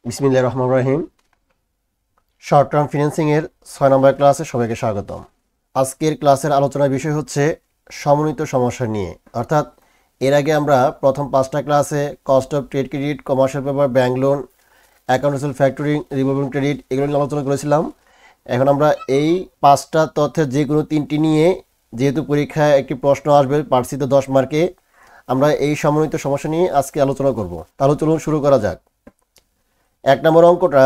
বিসমিল্লাহির রহমানির রহিম। Short term financing এর 6 নম্বর ক্লাসে সবাইকে স্বাগতম। আজকের ক্লাসের আলোচনার বিষয় হচ্ছে সমন্বিত সমস্যা নিয়ে। অর্থাৎ এর আগে আমরা প্রথম 5টা ক্লাসে cost of trade credit, commercial paper, bank loan, account receivable factoring, revolving credit এগুলো নিয়ে আলোচনা করেছিলাম। এখন আমরা এই 5টা তথ্যের যে কোনো 3টি নিয়ে, যেহেতু পরীক্ষায় একটি প্রশ্ন আসবে পার্সিত 10 মার্কে, আমরা এই সমন্বিত সমস্যা নিয়ে আজকে আলোচনা করব। তাহলে চলুন শুরু করা যাক। 1 নম্বর অঙ্কটা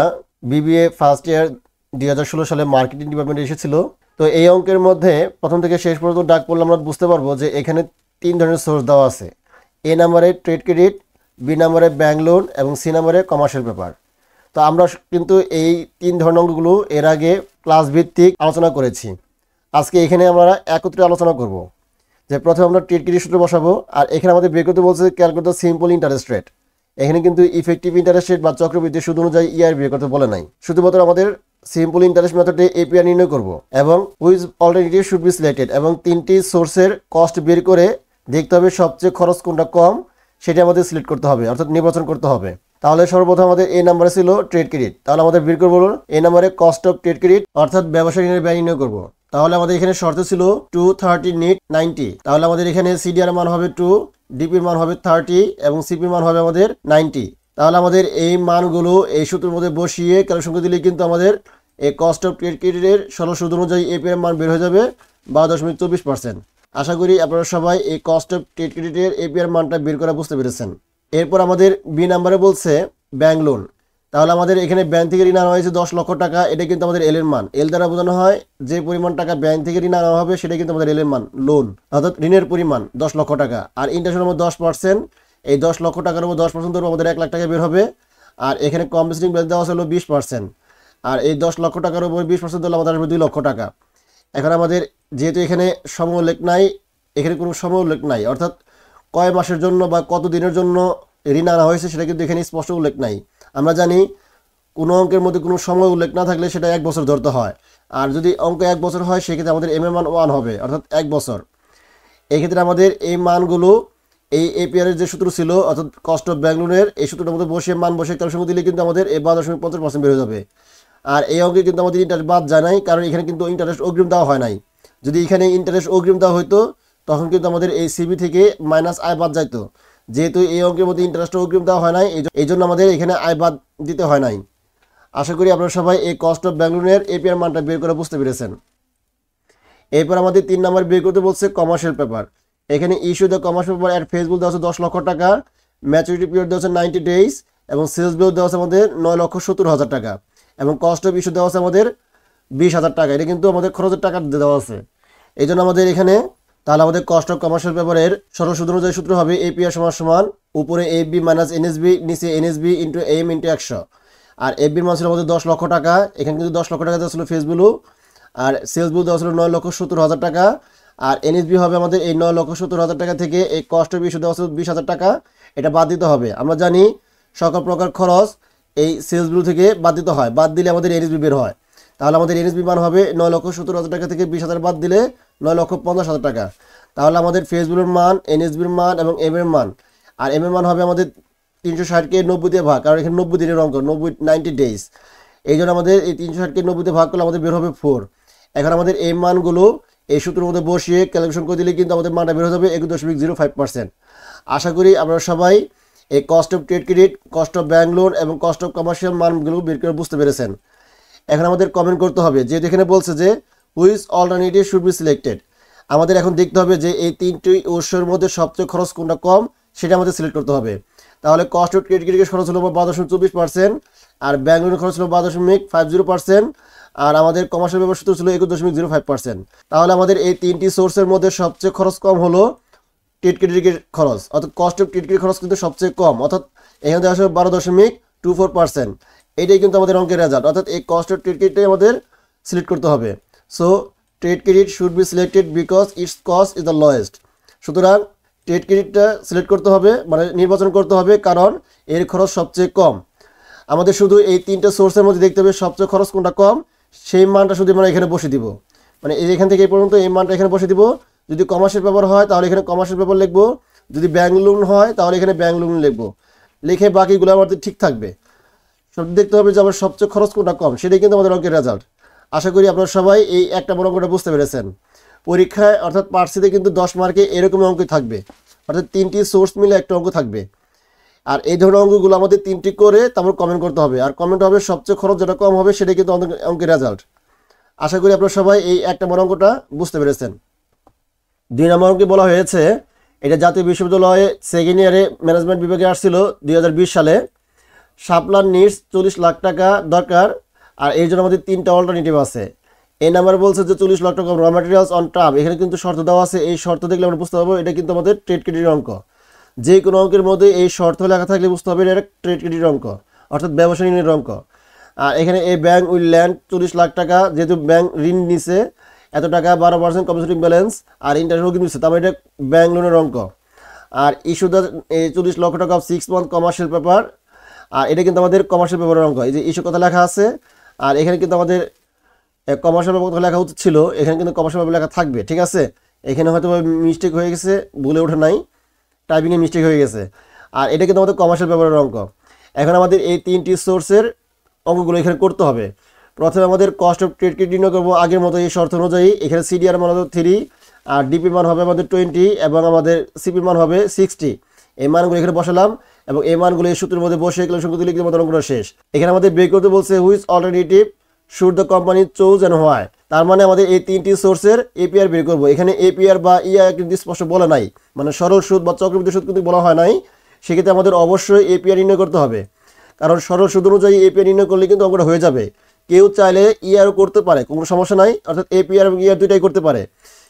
বিবিএ ফার্স্ট ইয়ার 2016 সালে মার্কেটিং ডিপার্টমেন্টে এসেছিল। তো এই অঙ্কের মধ্যে প্রথম থেকে শেষ পর্যন্ত ডাক পড়লে আমরা বুঝতে পারবো যে এখানে 3 ধরনের সোর্স দেওয়া আছে। এ নাম্বারে ট্রেড ক্রেডিট, বি নাম্বারে ব্যাংক লোন এবং সি নাম্বারে কমার্শিয়াল পেপার। তো আমরা কিন্তু এই 3 ধরনের অঙ্কগুলো এর আগে ক্লাস ভিত্তিক আলোচনা করেছি। আজকে এখানে আমরা একত্রে আলোচনা করব। যে প্রথমে আমরা ট্রেড ক্রেডিট সূত্র বসাবো, আর এখানে আমাদের বের করতে বলছে ক্যালকুলেট সিম্পল ইন্টারেস্ট রেট। এখানে কিন্তু ইফেক্টিভ ইন্টারেস্ট রেট বা চক্রবৃদ্ধি সুদ অনুযায়ী ইআর বের করতে বলে নাই, শুধুমাত্র আমাদের সিম্পল ইন্টারেস্ট মেথডে এপিআর নির্ণয় করব এবং which alternative should be selected, এবং 3টি সোর্সের কস্ট বের করে দেখতে হবে সবচেয়ে খরচ কোনটা কম সেটা আমাদের সিলেক্ট করতে হবে, অর্থাৎ নির্বাচন করতে হবে। তাহলে সর্বপ্রথম আমাদের এই নাম্বারে ছিল ট্রেড ক্রেডিট, তাহলে আমাদের বের করবো এই নাম্বারে কস্ট অফ ট্রেড ক্রেডিট, অর্থাৎ ব্যবসায়ী ঋণের ব্যয় নির্ণয় করবো। তাহলে আমাদের এখানে শর্ত ছিল 230 নিট 90, তাহলে আমাদের এখানে সিডিআর মান হবে 2, ডিপির মান হবে 30 এবং সিপির মান হবে আমাদের 90। তাহলে আমাদের এই মানগুলো এই সূত্রের মধ্যে বসিয়ে ক্যালকুলেশন করে দিলে কিন্তু আমাদের এই কস্ট অফ ট্রেড ক্রেডিটের সরল সূত্র অনুযায়ী এপিআর মান বের হয়ে যাবে 12.24%। আশা করি আপনারা সবাই এই কস্ট অফ ট্রেড ক্রেডিটের এপিআর মানটা বের করা বুঝতে পেরেছেন। এরপর আমাদের বি নাম্বারে বলছে ব্যাংক লোন। তাহলে আমাদের এখানে ব্যাংক থেকে ঋণ আনা হয়েছে 10 লক্ষ টাকা, এটা কিন্তু আমাদের এল এর মান। এল দ্বারা বোঝানো হয় যে পরিমাণ টাকা ব্যাংক থেকে ঋণ আনা হবে সেটা কিন্তু আমাদের এল এর মান, লোন, অর্থাৎ ঋণের পরিমাণ 10 লক্ষ টাকা। আর ইন্টারেস্টের উপর 10%, এই 10 লক্ষ টাকার উপর 10% ধরবো আমাদের 1 লাখ টাকা বের হবে। আর এখানে কম্পেনসেটিং ভ্যালু দেওয়া হলো 20%, আর এই 10 লক্ষ টাকার উপর 20% ধরলে আমাদের আসবে 2 লক্ষ টাকা। এখন আমাদের যেহেতু এখানে সময় উল্লেখ নাই, এখানে কোনো সময় উল্লেখ নাই, অর্থাৎ কয় মাসের জন্য বা কত দিনের জন্য ঋণ আনা হয়েছে সেটা কিন্তু এখানে স্পষ্ট উল্লেখ নাই। আমরা জানি কোনো অঙ্কের মধ্যে কোনো সময় উল্লেখ না থাকলে সেটা 1 বছর ধরতে হয়, আর যদি অঙ্ক 1 বছর হয় সেক্ষেত্রে আমাদের এম এর মান 1 হবে, অর্থাৎ 1 বছর। এই ক্ষেত্রে আমাদের এই মানগুলো এই এপিআর এর যে সূত্র ছিল, অর্থাৎ কস্ট অফ ব্যাংক লোনের এই সূত্রটার মধ্যে বসিয়ে মান বসে ক্যালকুলেশন দিলে কিন্তু আমাদের এই 12.50% বের হয়ে যাবে। আর এই অঙ্কে কিন্তু আমাদের ইন্টারেস্ট বাদ যায় নাই, কারণ এখানে কিন্তু ইন্টারেস্ট অগ্রিম দেওয়া হয় নাই। যদি এখানে ইন্টারেস্ট অগ্রিম দেওয়া হইতো তখন কিন্তু আমাদের এই সিবি থেকে মাইনাস আয় বাদ যাইতো। যেহেতু এই অঙ্কের মধ্যে ইন্টারেস্ট অগ্রিম দেওয়া হয় নাই, এই জন্য আমাদের এখানে আয় বাদ দিতে হয় নাই। আশা করি আপনারা সবাই এই কস্ট অফ ব্যাংক লোনের এপিআর মানটা বের করে বুঝতে পেরেছেন। এরপর আমাদের 3 নম্বর বের করতে বলছে কমার্শিয়াল পেপার। এখানে issue the commercial paper at face value দেওয়া আছে 10 লক্ষ টাকা, ম্যাচুরিটি পিরিয়ড দেওয়া আছে 90 ডেজ এবং সেলস ভ্যালু দেওয়া আছে আমাদের 9,70,000 টাকা এবং কস্ট অফ ইস্যু দেওয়া আছে আমাদের 20,000 টাকা। এটা কিন্তু আমাদের খরচের টাকা দেওয়া আছে, এই জন্য আমাদের এখানে তাহলে আমাদের কস্ট অফ কমার্শিয়াল পেপারের সরল সূত্র অনুযায়ী সূত্র হবে এপিআর সমান উপরে এফবি মাইনাস এনএসবি, নিচে এনএসবি ইন্টু এম ইন্টু 100। আর এফবির মান ছিল আমাদের 10 লক্ষ টাকা, এখানে কিন্তু 10 লক্ষ টাকা দেওয়া ছিল ফেস ভ্যালু, আর সেলস ভ্যালু দেওয়া ছিল 9,70,000 টাকা। আর এনএসবি হবে আমাদের এই 9,70,000 টাকা থেকে এই কস্ট অফ ইস্যু দেওয়া ছিল 20,000 টাকা, এটা বাদ দিতে হবে। আমরা জানি সকল প্রকার খরচ এই সেলস ভ্যালু থেকে বাদ দিতে হয়, বাদ দিলে আমাদের এনএসবি বের হয়। তাহলে আমাদের এনএসবি মান হবে 9,70,000 টাকা থেকে 20,000 বাদ দিলে 9,50,000 টাকা। তাহলে আমাদের ফেস ভ্যালুর মান, এনএসবির মান এবং এম এর মান, আর এম এর মান হবে আমাদের 360কে 90 দিয়ে ভাগ, কারণ এখানে 90 দিনের অঙ্ক, 90 ডেজ, এই জন্য আমাদের এই 360কে 90 দিয়ে ভাগ করলে আমাদের বের হবে 4। এখন আমাদের এই মানগুলো এই সূত্রের মধ্যে বসিয়ে ক্যালকুলেশন করে দিলে কিন্তু আমাদের মানটা বের হয়ে যাবে 21.05%। আশা করি আপনারা সবাই এই cost of trade credit, cost of bank loan এবং কস্ট অফ কমার্শিয়াল মানগুলো বের করে বুঝতে পেরেছেন। এখন আমাদের কমেন্ট করতে হবে, যেহেতু এখানে বলছে যে which alternative should be selected, আমাদের এখন দেখতে হবে যে এই 3টি উৎসের মধ্যে সবচেয়ে খরচ কোনটা কম সেটা আমাদের সিলেক্ট করতে হবে। তাহলে কস্ট অফ ট্রেড ক্রেডিটের খরচ হলো 12.24%, আর ব্যাংক লোনের খরচ হলো 12.50%, আর আমাদের কমার্শিয়াল পেপার সূত্র ছিল 21.05%। তাহলে আমাদের এই 3টি সোর্সের মধ্যে সবচেয়ে খরচ কম হলো ট্রেড ক্রেডিটের খরচ, অর্থাৎ কস্ট অফ ট্রেড ক্রেডিট খরচ কিন্তু সবচেয়ে কম, অর্থাৎ এখানে দেওয়া আসলে 12.24%। এটাই কিন্তু আমাদের অঙ্কের রেজাল্ট, অর্থাৎ এই কস্ট অফ ট্রেড ক্রেডিটটাই আমাদের সিলেক্ট করতে হবে। So trade credit should be selected because it's cost is the lowest. সুতরাং ট্রেড ক্রেডিটটা সিলেক্ট করতে হবে, মানে নির্বাচন করতে হবে, কারণ এর খরচ সবচেয়ে কম। আমাদের শুধু এই 3টা সোর্সের মধ্যে দেখতে হবে সবচেয়ে খরচ কোনটা কম, সেই মানটা শুধু আমরা এখানে বসে দিব, মানে এখান থেকে এই পর্যন্ত এই মানটা এখানে বসে দিব। যদি কমার্শিয়াল পেপার হয় তাহলে এখানে কমার্শিয়াল পেপার লিখবো, যদি ব্যাংক লোন হয় তাহলে এখানে ব্যাংক লোন লিখবো, লিখে বাকিগুলো আমাদের ঠিক থাকবে। দেখতে হবে যে আমার সবচেয়ে খরচ কোনটা কম, সেটাই কিন্তু আমাদের অঙ্কের রেজাল্ট। আশা করি আপনারা সবাই এই 1 নম্বর অঙ্কটা বুঝতে পেরেছেন। পরীক্ষায় অর্থাৎ পার্সিতে কিন্তু 10 মার্কে এরকম অঙ্ক থাকবে, অর্থাৎ 3টি সোর্স মিলে একটা অঙ্ক থাকবে। আর এই ধরনের অঙ্কগুলো আমাদের 3টি করে তারপর কমেন্ট করতে হবে, আর কমেন্ট হবে সবচেয়ে খরচ যেটা কম হবে সেটাই কিন্তু অঙ্কের রেজাল্ট। আশা করি আপনারা সবাই এই 1 নম্বর অঙ্কটা বুঝতে পেরেছেন। 2 নম্বর অঙ্কে বলা হয়েছে, এটা জাতীয় বিশ্ববিদ্যালয়ে সেকেন্ড ইয়ারে ম্যানেজমেন্ট বিভাগে আসছিল 2020 সালে। শাপলার নিডস 40 লাখ টাকা দরকার, আর এই জন্য আমাদের 3টা অল্টারনেটিভ আছে। এই নাম্বার বলছে যে 40 লাখ টাকা র ম্যাটেরিয়ালস অন টার্ম, এখানে কিন্তু শর্ত দেওয়া আছে। এই শর্ত দেখলে আমরা বুঝতে পারবো এটা কিন্তু আমাদের ট্রেড ক্রেডিটের অঙ্ক। যে কোনো অঙ্কের মধ্যে এই শর্ত লেখা থাকলে বুঝতে হবে এটা ট্রেড ক্রেডিটের অঙ্ক, অর্থাৎ ব্যবসা ঋণের অঙ্ক। আর এখানে এই ব্যাংক উইল ল্যান্ড 40 লাখ টাকা, যেহেতু ব্যাংক ঋণ নিছে এত টাকা, 12% কম্পেনসেটিং ব্যালেন্স আর ইন্টারেস্ট অগ্রিম দিচ্ছে, তারপরে এটা ব্যাংক লোনের অঙ্ক। আর ইস্যু দ্য 40 লক্ষ টাকা অফ 6 মান্থ কমার্শিয়াল পেপার, আর এটা কিন্তু আমাদের কমার্শিয়াল পেপারের অঙ্ক। এই যে ইস্যু কথা লেখা আছে, আর এখানে কিন্তু আমাদের কমার্শিয়াল পেপার কথা লেখা উচিত ছিল, এখানে কিন্তু কমার্শিয়াল পেপার লেখা থাকবে, ঠিক আছে। এখানে হয়তো মিস্টেক হয়ে গেছে, ভুলে ওঠে নাই, টাইপিংয়ে মিস্টেক হয়ে গেছে। আর এটা কিন্তু আমাদের কমার্শিয়াল পেপারের অঙ্ক। এখন আমাদের এই 3টি সোর্সের অঙ্কগুলো এখানে করতে হবে। প্রথমে আমাদের কস্ট অফ ট্রেড ক্রেডিট নির্ণয় করবো আগের মতো এই শর্ত অনুযায়ী। এখানে সিডিআর মান হবে 3, আর ডিপি মান হবে আমাদের 20, এবং আমাদের সিপি মান হবে 60। এই মানগুলো এখানে বসালাম, এবং এই মানগুলো এই সূত্রের মধ্যে বসে ক্যালকুলেশন করতে লিখতে আমাদের অঙ্কটা শেষ। এখানে আমাদের বের করতে বলছে which alternative should the company choose and why. তার মানে আমাদের এই 3টি সোর্সের এপিআর বের করবো। এখানে এপিআর বা ইআর কিন্তু স্পষ্ট বলা নাই, মানে সরল সুদ বা চক্রবৃদ্ধি সুদ কিন্তু বলা হয় নাই। সেক্ষেত্রে আমাদের অবশ্যই এপিআর নির্ণয় করতে হবে, কারণ সরল সুদ অনুযায়ী এপিআর নির্ণয় করলে কিন্তু অঙ্কটা হয়ে যাবে। কেউ চাইলে ইআরও করতে পারে, কোনো সমস্যা নাই, অর্থাৎ এপিআর এবং ইআর দুইটাই করতে পারে।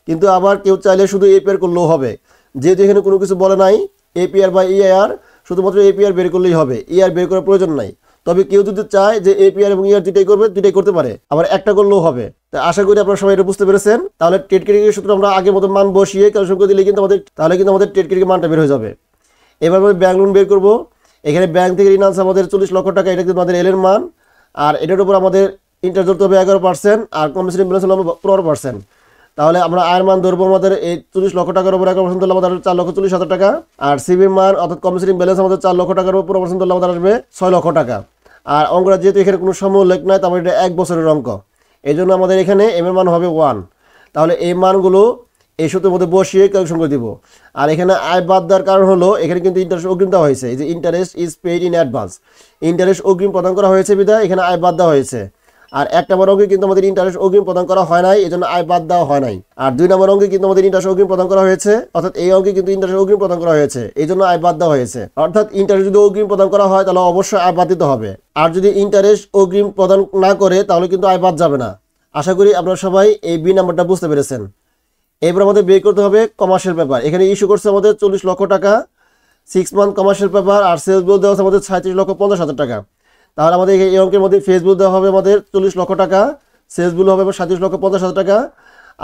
কিন্তু আবার কেউ চাইলে শুধু এপিআর করলেও হবে, যেহেতু এখানে কোনো কিছু বলে নাই এপিআর বা ইআর, শুধুমাত্র এপিআর বের করলেই হবে, ইআর বের করার প্রয়োজন নাই। তবে কেউ যদি চায় যে এপিআর এবং ইআর দুইটাই করবে, দুইটাই করতে পারে, আবার একটা করলেও হবে। তো আশা করি আপনারা সবাই এটা বুঝতে পেরেছেন। তাহলে ট্রেড ক্রেডিটের সূত্র আমরা আগের মতো মান বসিয়ে ক্যালকুলেশন করে দিলে কিন্তু আমাদের ট্রেড ক্রেডিটের মানটা বের হয়ে যাবে। এবার আমরা ব্যাংক লোন বের করবো। এখানে ব্যাংক থেকে ঋণ আছে আমাদের 40 লক্ষ টাকা, এটা কিন্তু আমাদের এল এর মান, আর এটার উপর আমাদের ইন্টারেস্ট ধরতে হবে 11%, আর কম্পেনসেটিং ব্যালেন্স হলো 15%। তাহলে আমরা আয়ের মান ধরবো আমাদের এই 40 লক্ষ টাকার উপর 11% ধরলে আমাদের 4,40,000 টাকা, আর সিবির মান অর্থাৎ কম্পেনসেটিং ব্যালেন্স আমাদের 4 লক্ষ টাকার উপর 15% ধরলে আমাদের আসবে 6 লক্ষ টাকা। আর অঙ্কটা যেহেতু এখানে কোনো সময় উল্লেখ নাই, তারপরে এটা 1 বছরের অঙ্ক, এই জন্য আমাদের এখানে এম এর মান হবে 1। তাহলে এই মানগুলো এই সূত্রের মধ্যে বসিয়ে ক্যালকুলেশন করে দিব। আর এখানে আয় বাদ দেওয়ার কারণ হলো এখানে কিন্তু ইন্টারেস্ট অগ্রিম দেওয়া হয়েছে, এই যে interest is paid in advance, interest অগ্রিম প্রদান করা হয়েছে বিধায় এখানে আয় বাদ দেওয়া হয়েছে। আর 1 নম্বর অঙ্কে কিন্তু আমাদের ইন্টারেস্ট অগ্রিম প্রদান করা হয় নাই, এই জন্য আয় বাদ দেওয়া হয় নাই। আর 2 নম্বর অঙ্কে কিন্তু আমাদের ইন্টারেস্ট অগ্রিম প্রদান করা হয়েছে, অর্থাৎ এই অঙ্কে কিন্তু ইন্টারেস্ট অগ্রিম প্রদান করা হয়েছে, এই জন্য আয় বাদ দেওয়া হয়েছে। অর্থাৎ ইন্টারেস্ট যদি অগ্রিম প্রদান করা হয় তাহলে অবশ্যই আয় বাদ দিতে হবে, আর যদি ইন্টারেস্ট অগ্রিম প্রদান না করে তাহলে কিন্তু আয় বাদ যাবে না। আশা করি আপনারা সবাই এই বি নাম্বারটা বুঝতে পেরেছেন। এবার আমাদের বের করতে হবে কমার্শিয়াল পেপার। এখানে ইস্যু করছে আমাদের 40 লক্ষ টাকা 6 মান্থ কমার্শিয়াল পেপার, আর সেলস বিল দেওয়া আছে আমাদের 37,50,000 টাকা। তাহলে আমাদের এই অঙ্কের মধ্যে ফেস বিল দেওয়া হবে আমাদের 40 লক্ষ টাকা, সেলস বিল হবে 37,50,000 টাকা,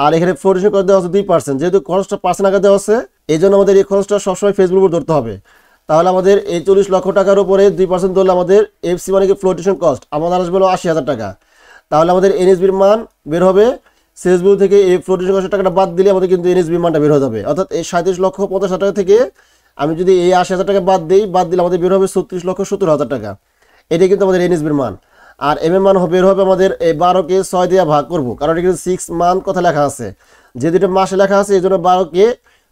আর এখানে ফ্লোটেশন করে দেওয়া হচ্ছে 2%। যেহেতু খরচটা পার্সেন্ট আগে দেওয়া আছে, এই জন্য আমাদের এই খরচটা সবসময় ফেস বিল উপর ধরতে হবে। তাহলে আমাদের এই 40 লক্ষ টাকার উপরে 2% ধরলে আমাদের এফসি মানে কি ফ্লোটেশন কস্ট আমাদের আসবে 80,000 টাকা। তাহলে আমাদের এনএসবির মান বের হবে, সেলস বিল থেকে এই ফ্লোটেশন কস্টের টাকাটা বাদ দিলে আমাদের কিন্তু এনএসবির মানটা বের হয়ে যাবে। অর্থাৎ এই 37,50,000 টাকা থেকে আমি যদি এই 80,000 টাকা বাদ দিই, বাদ দিলে আমাদের বের হবে 36,70,000 টাকা। এটাই কিন্তু আমাদের এনএসবির মান। আর এম এর মান বের হবে আমাদের এই 12কে 6 দিয়ে ভাগ করব, কারণ এখানে 6 মান্থ কথা লেখা আছে, যে দুটো মাসে লেখা আছে এই জন্য 12কে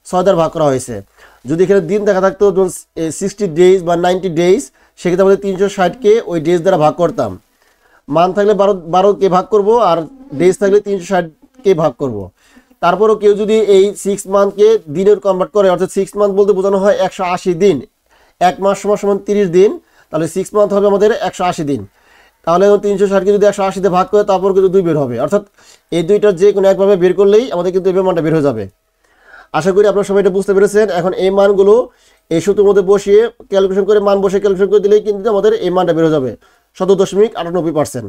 6 দিয়ে ভাগ করা হয়েছে। যদি এখানে দিন দেখা থাকতো 60 ডেজ বা 90 ডেজ, সেক্ষেত্রে আমাদের 360কে ওই ডেজ দ্বারা ভাগ করতাম। মান্থ থাকলে 12কে ভাগ করব, আর ডেজ থাকলে 360কে ভাগ করব। তারপরও কেউ যদি এই 6 মান্থকে দিনের কনভার্ট করে, অর্থাৎ 6 মান্থ বলতে বোঝানো হয় 180 দিন, 1 মাস সমান 30 দিন, তাহলে 6 মান্থ হবে আমাদের 180 দিন। তাহলে 360কে যদি 180 ভাগ করে তারপর কিন্তু 2 বের হবে, অর্থাৎ এই দুইটার যে কোনো একভাবে বের করলেই আমাদের কিন্তু এই মানটা বের হয়ে যাবে। আশা করি আপনারা সবাই এটা বুঝতে পেরেছেন। এখন এই মানগুলো এই সূত্রের মধ্যে বসিয়ে ক্যালকুলেশন করে মান বসে ক্যালকুলেশন করে দিলেই কিন্তু আমাদের এই মানটা বের হয়ে যাবে 17.98%।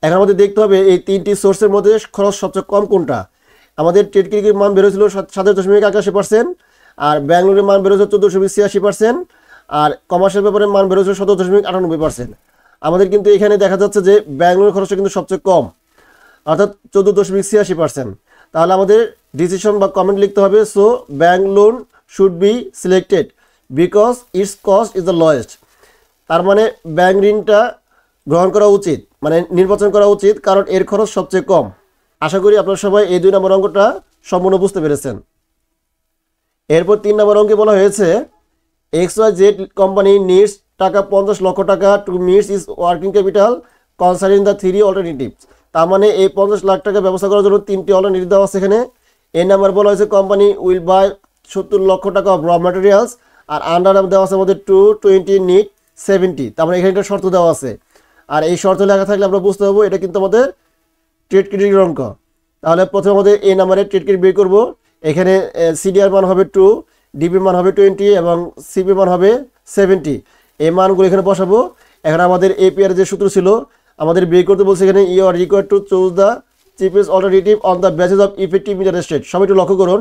এখন আমাদের দেখতে হবে এই 3টি সোর্সের মধ্যে খরচ সবচেয়ে কম কোনটা। আমাদের ট্রেড ক্রেডিটের মান বের হয়েছিল 27.81%, আর ব্যাঙ্গলোরের মান বের হয়েছে 14.86%, আর কমার্শিয়াল পেপারের মান বের হয়েছে 17.98%। আমাদের কিন্তু এখানে দেখা যাচ্ছে যে ব্যাঙ্গলোরের খরচটা কিন্তু সবচেয়ে কম, অর্থাৎ 14.86%। তাহলে আমাদের ডিসিশন বা কমেন্ট লিখতে হবে, so bank loan should be selected because it's cost is the lowest. তার মানে ব্যাংক ঋণটা গ্রহণ করা উচিত, মানে নির্বাচন করা উচিত, কারণ এর খরচ সবচেয়ে কম। আশা করি আপনারা সবাই এই 2 নম্বর অঙ্কটা সম্পূর্ণ বুঝতে পেরেছেন। এরপর 3 নম্বর অঙ্কে বলা হয়েছে XYZ কোম্পানি নিডস টাকা 50 লক্ষ টাকা to meets is working capital concerning the 3 alternatives. তার মানে এই 50 লাখ টাকা ব্যবস্থা করার জন্য 3টি অল্টারনেটিভ দেওয়া আছে এখানে। এই নাম্বার বলা হয়েছে কোম্পানি উইল বাই 70 লক্ষ টাকা অফ র ম্যাটেরিয়ালস, আর আন্ডার দেওয়া আছে আমাদের 220 নিড 70। তার মানে এখানে একটা শর্ত দেওয়া আছে, আর এই শর্ত লেখা থাকলে আমরা বুঝতে পারবো এটা কিন্তু আমাদের ট্রেড ক্রেডিটের অঙ্ক। তাহলে প্রথমে আমাদের এই নাম্বারে ট্রেড ক্রেডিট বের করবো। এখানে সিডিআর মান হবে 2, ডিবির মান হবে 20 এবং সিপি মান হবে 70। এই মানগুলো এখানে বসাবো। এখন আমাদের এপিআর যে সূত্র ছিল আমাদের বের করতে বলছে এখানে you are required to choose the cheapest alternative on the basis of effective interest rate. সবাই একটু লক্ষ্য করুন,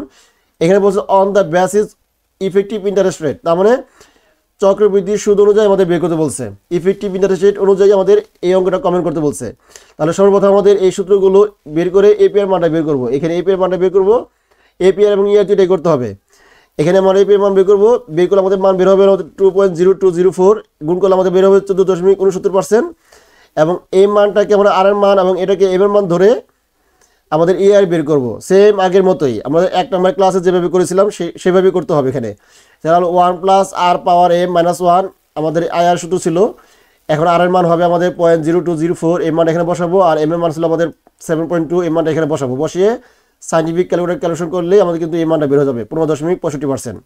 এখানে বলছে on the basis effective interest rate, তার মানে চক্রবৃদ্ধির সুদ অনুযায়ী আমাদের বের করতে বলছে। ইফেক্টিভ ইন্টারেস্ট রেট অনুযায়ী আমাদের এই অঙ্কটা কমেন্ট করতে বলছে। তাহলে সর্বপ্রথম আমাদের এই সূত্রগুলো বের করে এপিআর মানটা বের করবো। এখানে এপিআর মানটা বের করবো, এপিআর এবং ইআর দুইটাই করতে হবে। এখানে আমরা এপিআর মান বের করবো, বের করলে আমাদের মান বের হবে 2.0204, গুণ করলে আমাদের বের হবে 14.69%। এবং এই মানটাকে আমরা আর এর মান এবং এটাকে এম এর মান ধরে আমাদের ইআর বের করব। সেম আগের মতোই আমাদের 1 নম্বর ক্লাসে যেভাবে করেছিলাম সেভাবেই করতে হবে। এখানে তাহলে 1 প্লাস আর পাওয়ার m মাইনাস 1 আমাদের আইআর সূত্র ছিল। এখন আর এর মান হবে আমাদের 0.0204, এই মান এখানে বসাবো, আর এম এর মান ছিল আমাদের 7.2, এই মানটা এখানে বসাবো। বসিয়ে সাইন্টিফিক ক্যালকুলেটর ক্যালকুলেশন করলেই আমাদের কিন্তু এই মানটা বের হয়ে যাবে 15.65%।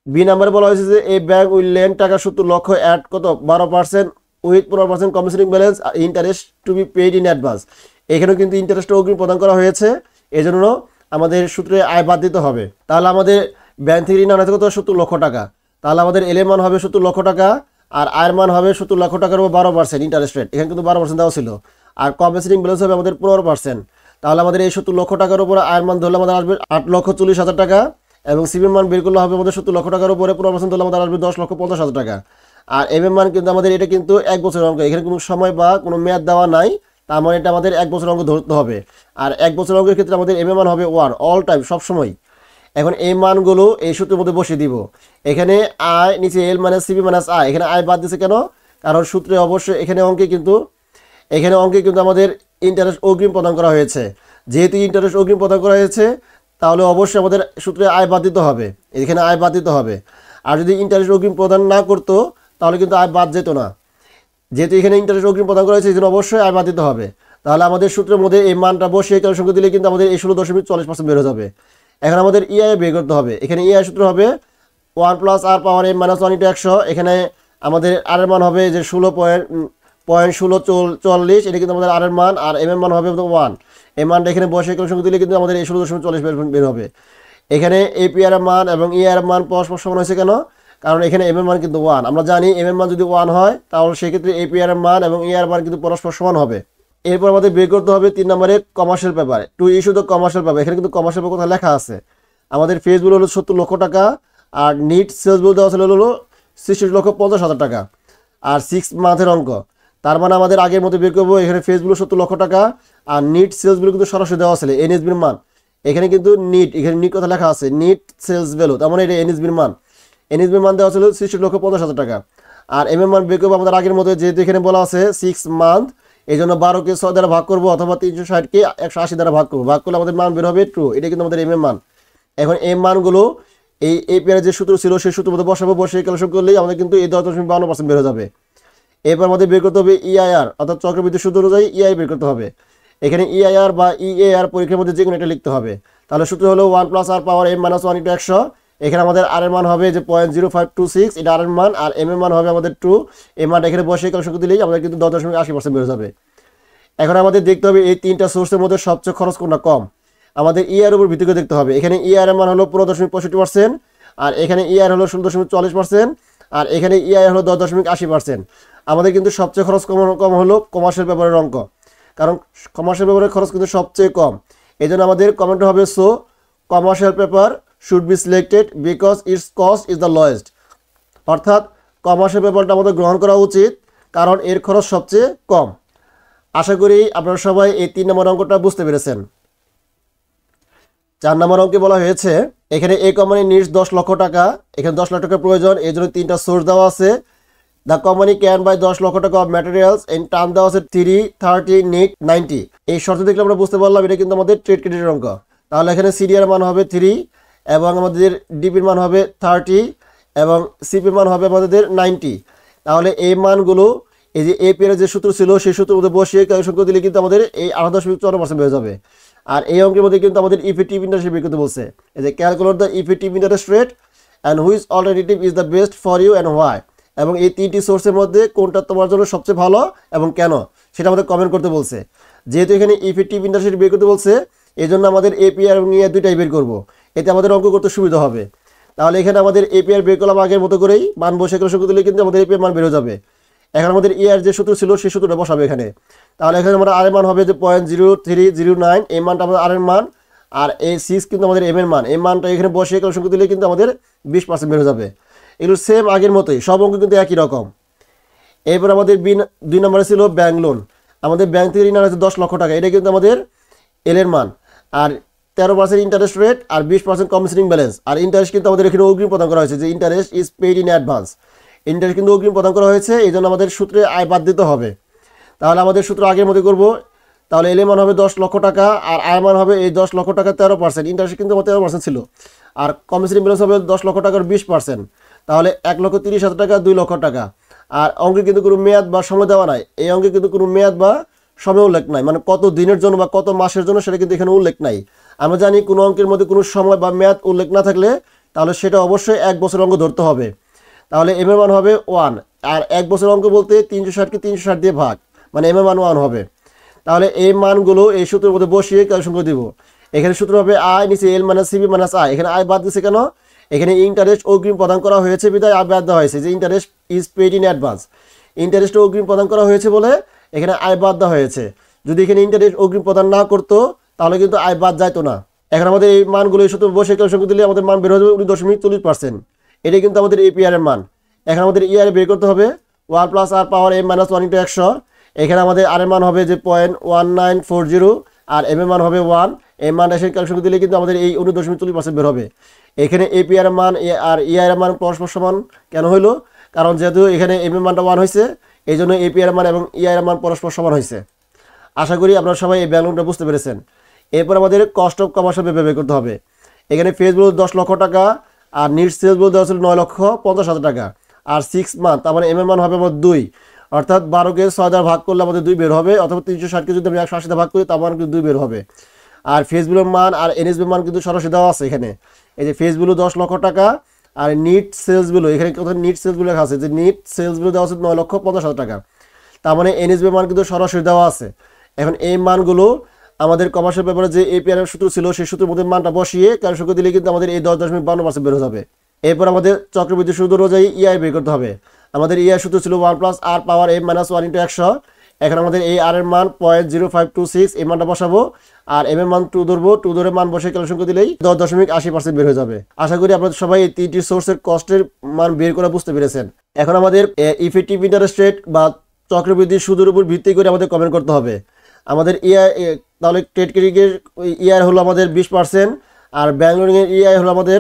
বি নাম্বারে বলা হয়েছে যে এই ব্যাংক উইল লেন্ড টাকা 70 লক্ষ অ্যাট কত 12% with 15% compensating balance interest to be paid in advance. এখানেও কিন্তু ইন্টারেস্টটা অগ্রিম প্রদান করা হয়েছে, এই জন্য আমাদের সূত্রে আয় বাদ দিতে হবে। তাহলে আমাদের ব্যাংক থেকে ঋণ আনা কত 70 লক্ষ টাকা, তাহলে আমাদের এল এর মান হবে 70 লক্ষ টাকা, আর আয়ের মান হবে 70 লক্ষ টাকার উপর 12% ইন্টারেস্ট রেট। এখানে কিন্তু 12% দেওয়া ছিল, আর কম্পেনসেটিং ব্যালেন্স হবে আমাদের 15%। তাহলে আমাদের এই 70 লক্ষ টাকার উপরে আয়ের মান ধরলে আমাদের আসবে 8,40,000 টাকা, এবং সিবির মান বের করলে হবে আমাদের 70 লক্ষ টাকার উপরে 15% ধরলে আমাদের আসবে 10,50,000 টাকা। আর এম এর মান কিন্তু আমাদের এটা কিন্তু 1 বছরের অঙ্ক, এখানে কোনো সময় বা কোনো মেয়াদ দেওয়া নাই, তার মানে এটা আমাদের 1 বছর অঙ্ক ধরতে হবে। আর 1 বছর অঙ্কের ক্ষেত্রে আমাদের এম এর মান হবে 1 অল টাইম, সবসময়। এখন এই মানগুলো এই সূত্রের মধ্যে বসিয়ে দিব। এখানে আয় নিচে এল মাইনাস সিবি মাইনাস আয়, এখানে আয় বাদ দিচ্ছে কেন, কারণ সূত্রে অবশ্যই এখানে অঙ্কে কিন্তু আমাদের ইন্টারেস্ট অগ্রিম প্রদান করা হয়েছে। যেহেতু ইন্টারেস্ট অগ্রিম প্রদান করা হয়েছে তাহলে অবশ্যই আমাদের সূত্রে আয় বাদ দিতে হবে, এখানে আয় বাদ দিতে হবে। আর যদি ইন্টারেস্ট অগ্রিম প্রদান না করতো তাহলে কিন্তু আয় বাদ যেত না। যেহেতু এখানে ইন্টারেস্ট অগ্রিম প্রদান করা হয়েছে এই জন্য অবশ্যই আয় বাদ দিতে হবে। তাহলে আমাদের সূত্রের মধ্যে এই মানটা বসিয়ে ক্যালকুলেশন দিলে কিন্তু আমাদের এই 16.40% বের হয়ে যাবে। এখন আমাদের ইআই বের করতে হবে। এখানে ইআই সূত্র হবে 1 প্লাস আর পাওয়ার m মাইনাস 1 ইন্টু 100। এখানে আমাদের আর এর মান হবে যে 16.1644, এটা কিন্তু আমাদের আর এর মান, আর এম এর মান হবে 1। এই মানটা এখানে বসে ক্যালকুলেশন দিলে কিন্তু আমাদের এই 16.40 বের হবে। এখানে এপিআর এর মান এবং ইআর এর মান পরস্পর সমান হয়েছে কেন, কারণ এখানে এম এর মান কিন্তু 1। আমরা জানি এম এর মান যদি 1 হয় তাহলে সেক্ষেত্রে এপিআর এর মান এবং ইআর এর মান কিন্তু পরস্পর সমান হবে। এরপর আমাদের বের করতে হবে 3 নম্বরে commercial paper to issue the commercial paper. এখানে কিন্তু কমার্শিয়াল পেপার কথা লেখা আছে। আমাদের ফেস বিল হলো 70 লক্ষ টাকা, আর নিট সেলস বিল দেওয়া ছিল হলো 66,50,000 টাকা, আর 6 মান্থের অঙ্ক। তার মানে আমাদের আগের মতো বের করবো। এখানে ফেস বিল 70 লক্ষ টাকা, আর নিট সেলস বিল কিন্তু সরাসরি দেওয়া ছিল এনএসবির মান। এখানে কিন্তু এখানে নিট কথা লেখা আছে, নিট সেলস ভ্যালু, তার মানে এটা এনএসবির মান। এনএসবির মান দেওয়া ছিল 66,50,000 টাকা। আর এম এর মান বের করবো আমাদের আগের মতো, যেহেতু এখানে বলা আছে 6 মান্থ, এই জন্য 12কে 6 দ্বারা ভাগ করবো, অথবা 360কে 180 দ্বারা ভাগ করবো। ভাগ করলে আমাদের মান বের হবে 2। এটা কিন্তু আমাদের এম এর মান। এখন এই মানগুলো এই এপিআর যে সূত্র ছিল সেই সূত্রের মধ্যে বসাবো, বসে ক্যালকুলেশন করলেই আমাদের কিন্তু এই 10.52% বের হয়ে যাবে। এরপর আমাদের বের করতে হবে ইআইআর, অর্থাৎ চক্রবৃদ্ধি সূত্র অনুযায়ী ইআই বের করতে হবে। এখানে ইআইআর বা ইএআর পরীক্ষার মধ্যে যে কোনো একটা লিখতে হবে। তাহলে সূত্র হলো 1 প্লাস আর পাওয়ার m মাইনাস 1 ইন্টু 100। এখানে আমাদের আর এর মান হবে যে 0.0526, এটা আর এর মান, আর এম এর মান হবে আমাদের 2। এই মানটা এখানে বসে ক্যালকুলেশন দিলেই আমাদের কিন্তু 10.80% বের হয়ে যাবে। এখন আমাদের দেখতে হবে এই 3টা সোর্সের মধ্যে সবচেয়ে খরচ কোনটা কম। আমাদের ইআর উপর ভিত্তি করে দেখতে হবে। এখানে ইআর এর মান হলো 15.65%, আর এখানে ইআর হলো 16.40%, আর এখানে ইআই হলো 10.80%। আমাদের কিন্তু সবচেয়ে খরচ কম হলো কমার্শিয়াল পেপারের অঙ্ক, কারণ কমার্শিয়াল পেপারের খরচ কিন্তু সবচেয়ে কম। এই জন্য আমাদের কমেন্ট হবে so commercial paper should be selected because it's cost is the lowest. অর্থাৎ কমার্শিয়াল পেপারটা আমাদের গ্রহণ করা উচিত কারণ এর খরচ সবচেয়ে কম। আশা করি আপনারা সবাই এই 3 নম্বর অঙ্কটা বুঝতে পেরেছেন। 4 নম্বর অঙ্কে বলা হয়েছে এখানে এই কোম্পানি নিডস 10 লক্ষ টাকা, এখানে 10 লাখ টাকা প্রয়োজন, এই জন্য 3টা সোর্স দেওয়া আছে। দ্য কোম্পানি ক্যান বাই 10 লক্ষ টাকা অফ ম্যাটেরিয়ালস ইন টার্ম দেওয়া আছে 330 নিট 90। এই শর্ত দেখলে আমরা বুঝতে পারলাম এটা কিন্তু আমাদের ট্রেড ক্রেডিটের অঙ্ক। তাহলে এখানে সিডিআর মান হবে 3 এবং আমাদের ডিপির মান হবে 30 এবং সিপির মান হবে আমাদের 90। তাহলে এই মানগুলো এই যে এপিআর যে সূত্র ছিল সেই সূত্রের মধ্যে বসিয়ে ক্যালকুলেশন করে দিলে কিন্তু আমাদের এই 8.54% হয়ে যাবে। আর এই অঙ্কের মধ্যে কিন্তু আমাদের ইফেক্টিভ ইন্টারেস্ট বের করতে বলছে, এই যে calculate the effective interest rate and which alternative is the best for you and why. এবং এই তিনটি সোর্সের মধ্যে কোনটা তোমার জন্য সবচেয়ে ভালো এবং কেন সেটা আমাদের কমেন্ট করতে বলছে। যেহেতু এখানে ইফেক্টিভ ইন্টারেস্ট রেট বের করতে বলছে এই জন্য আমাদের এপিআর এবং ইআর দুইটাই বের করবো, এতে আমাদের অঙ্ক করতে সুবিধা হবে। তাহলে এখানে আমাদের এপিআর বের করলাম আগের মতো করেই, মান বসে ক্যালকুলেশন দিলে কিন্তু আমাদের এপিআর মান বের হয়ে যাবে। এখন আমাদের ইআর যে সূত্র ছিল সেই সূত্রটা বসাবে এখানে। তাহলে এখানে আমরা আর এর মান হবে যে 0.0309, এই মানটা আমাদের আর এর মান, আর এই 6 কিন্তু আমাদের এম এর মান। এই মানটা এখানে বসিয়ে ক্যালকুলেশন দিলে কিন্তু আমাদের 20% বের হয়ে যাবে। এগুলো সেম আগের মতোই, সব অঙ্ক কিন্তু একই রকম। এরপর আমাদের 2 নম্বরে ছিল ব্যাংক লোন। আমাদের ব্যাংক থেকে ঋণ আছে 10 লক্ষ টাকা, এটা কিন্তু আমাদের এল এর মান, আর 13% ইন্টারেস্ট রেট আর 20% কমিশনিং ব্যালেন্স। আর ইন্টারেস্ট কিন্তু আমাদের এখানে অগ্রিম প্রদান করা হয়েছে, যে interest is paid in advance. Interest কিন্তু অগ্রিম প্রদান করা হয়েছে, এই জন্য আমাদের সূত্রে আয় বাদ দিতে হবে। তাহলে আমাদের সূত্র আগের মধ্যে করবো। তাহলে এল এর মান হবে 10 লক্ষ টাকা আর আয় মান হবে এই 10 লক্ষ টাকা 13%, ইন্টারেস্ট কিন্তু আমার 13% ছিল, আর কমিশনিং ব্যালেন্স হবে 10 লক্ষ টাকার 20%। তাহলে 1,30,000 টাকা 2 লক্ষ টাকা। আর অঙ্কে কিন্তু কোনো মেয়াদ বা সময় দেওয়া নাই, এই অঙ্কে কিন্তু কোনো মেয়াদ বা সময় উল্লেখ নাই, মানে কত দিনের জন্য বা কত মাসের জন্য সেটা কিন্তু এখানে উল্লেখ নাই। আমরা জানি কোনো অঙ্কের মধ্যে কোনো সময় বা মেয়াদ উল্লেখ না থাকলে তাহলে সেটা অবশ্যই 1 বছর অঙ্ক ধরতে হবে। তাহলে এম এর মান হবে 1, আর 1 বছর অঙ্ক বলতে 360কে 360 দিয়ে ভাগ, মানে এম এর মান 1 হবে। তাহলে এই মানগুলো এই সূত্রের মধ্যে বসিয়ে ক্যালকুলেশন করে দিব। এখানে সূত্র হবে আয় নিচে এল মাইনাস সিবি মাইনাস আয়। এখানে আয় বাদ দিচ্ছে কেন? এখানে ইন্টারেস্ট অগ্রিম প্রদান করা হয়েছে বিধায় আয় বাদ দেওয়া হয়েছে, যে interest is paid in advance. Interest অগ্রিম প্রদান করা হয়েছে বলে এখানে আয় বাদ দেওয়া হয়েছে। যদি এখানে ইন্টারেস্ট অগ্রিম প্রদান না করতো তাহলে কিন্তু আয় বাদ যাইতো না। এখন আমাদের এই মানগুলো এই সূত্রে বসে ক্যালকুলেশন করে দিলে আমাদের মান বের হয়ে যাবে 19.40%। এটাই কিন্তু আমাদের এপিআর এর মান। এখন আমাদের ইআর বের করতে হবে 1 প্লাস আর পাওয়ার m মাইনাস 1 ইন্টু 100। এখানে আমাদের আর এর মান হবে যে 0.1940 আর এম এর মান হবে 1। এই মান এসে ক্যালকুলেশন দিলে কিন্তু আমাদের এই 19.40% বের হবে। এখানে এপিআর এর মান আর ইআর এর মান পরস্পর সমান কেন হইলো? কারণ যেহেতু এখানে এম এর মানটা 1 হয়েছে এই জন্য এপিআর এর মান এবং ইআর এর মান পরস্পর সমান হয়েছে। আশা করি আপনারা সবাই এই ব্যাংকটা বুঝতে পেরেছেন। এরপর আমাদের কস্ট অফ কমার্শিয়াল পেপার বের করতে হবে। এখানে ফেস ভ্যালু 10 লক্ষ টাকা আর নিট সেলস ভ্যালু দেওয়া ছিল 9,50,000 টাকা, আর 6 মান্থ, তার মানে এম এর মান হবে আমার 2, অর্থাৎ 12কে 6 দ্বারা ভাগ করলে আমাদের 2 বের হবে, অথবা 360কে যদি আমি 180 দ্বারা ভাগ করি তার মান কিন্তু 2 বের হবে। আর ফেস ভ্যালুর মান আর এনএসবি মান কিন্তু সরাসরি দেওয়া আছে এখানে। এই যে ফেস ভ্যালু 10 লক্ষ টাকা আর নিট সেলস ভ্যালু, এখানে কোথাও নিট সেলস ভ্যালু লেখা আছে, যে নিট সেলস ভ্যালু দেওয়া আছে 9,50,000 টাকা, তার মানে এনএসবি মান কিন্তু সরাসরি দেওয়া আছে। এখন এই মানগুলো আমাদের কমার্শিয়াল পেপারে যে এপিআর এর সূত্র ছিল সেই সূত্রের মধ্যে মানটা বসিয়ে ক্যালকুলেশন করে দিলে কিন্তু আমাদের এই 10.52% বের হয়ে যাবে। এরপর আমাদের চক্রবৃদ্ধি সূত্র অনুযায়ী ইআই বের করতে হবে। আমাদের ইআই সূত্র ছিল 1 প্লাস আর পাওয়ার m মাইনাস 1 ইন্টু 100। এখন আমাদের এই আর এর মান 0.0526, এই মানটা বসাবো, আর এম এর মান 2 ধরবো, 2 ধরে মান বসে ক্যালকুলেশন করে দিলেই 10.80% বের হয়ে যাবে। আশা করি আপনাদের সবাই এই তিনটি সোর্সের কস্টের মান বের করে বুঝতে পেরেছেন। এখন আমাদের ইফেক্টিভ ইন্টারেস্ট রেট বা চক্রবৃদ্ধি সুদের উপর ভিত্তি করে আমাদের কমেন্ট করতে হবে। আমাদের ইআই তাহলে ট্রেড ক্রেডিটের ইআই হলো আমাদের 20%, আর ব্যাংক লোনের ইআই হলো আমাদের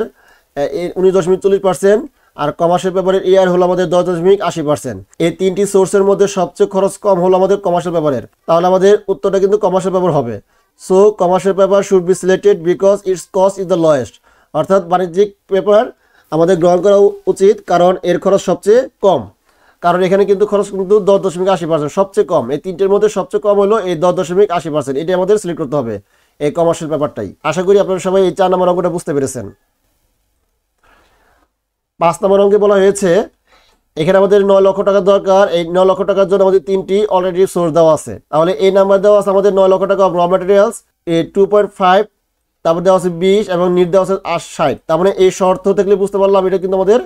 19.40%, আর কমার্শিয়াল পেপারের ইআই হলো আমাদের 10.80%। এই তিনটি সোর্সের মধ্যে সবচেয়ে খরচ কম হলো আমাদের কমার্শিয়াল পেপারের। তাহলে আমাদের উত্তরটা কিন্তু কমার্শিয়াল পেপার হবে। So commercial paper should be selected because it's cost is the lowest. অর্থাৎ বাণিজ্যিক পেপার আমাদের গ্রহণ করা উচিত কারণ এর খরচ সবচেয়ে কম। কারণ এখানে কিন্তু খরচ কিন্তু 10.80%, সবচেয়ে কম। এই তিনটের মধ্যে সবচেয়ে কম হলো এই 10.80%। এটি আমাদের সিলেক্ট করতে হবে এই কমার্শিয়াল পেপারটাই। আশা করি আপনারা সবাই এই 4 নম্বর অঙ্কটা বুঝতে পেরেছেন। 5 নম্বর অঙ্কে বলা হয়েছে এখানে আমাদের 9 লক্ষ টাকা দরকার। এই 9 লক্ষ টাকার জন্য আমাদের 3টি অল্টারনেটিভ সোর্স দেওয়া আছে। তাহলে এই নাম্বার দেওয়া আছে আমাদের 9 লক্ষ টাকা র ম্যাটেরিয়ালস 2.5, তারপর দেওয়া আছে 20 এবং নিট দেওয়া আছে 60। তার মানে এই শর্ত দেখলে বুঝতে পারলাম এটা কিন্তু আমাদের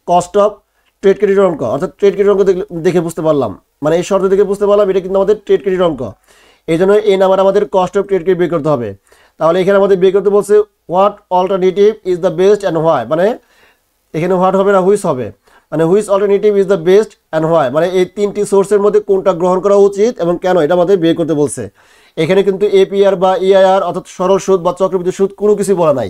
কস্ট অফ ট্রেড ক্রেডিট অঙ্ক, অর্থাৎ ট্রেড ক্রেডিট অঙ্ক দেখে বুঝতে পারলাম, মানে এই শর্ত দেখে বুঝতে পারলাম এটা কিন্তু আমাদের ট্রেড ক্রেডিট অঙ্ক। এই জন্য এই নাম্বার আমাদের কস্ট অফ ট্রেড ক্রেডিট বের করতে হবে। তাহলে এখানে আমাদের বের করতে বলছে what alternative is the best and why, মানে এখানে হোয়াট হবে না হুইচ হবে, মানে which alternative is the best and why, মানে এই তিনটি সোর্সের মধ্যে কোনটা গ্রহণ করা উচিত এবং কেন এটা আমাদের বের করতে বলছে। এখানে কিন্তু এপিআর বা ইআইআর অর্থাৎ সরল সুদ বা চক্রবৃদ্ধি সুদ কোনো কিছু বলা নাই।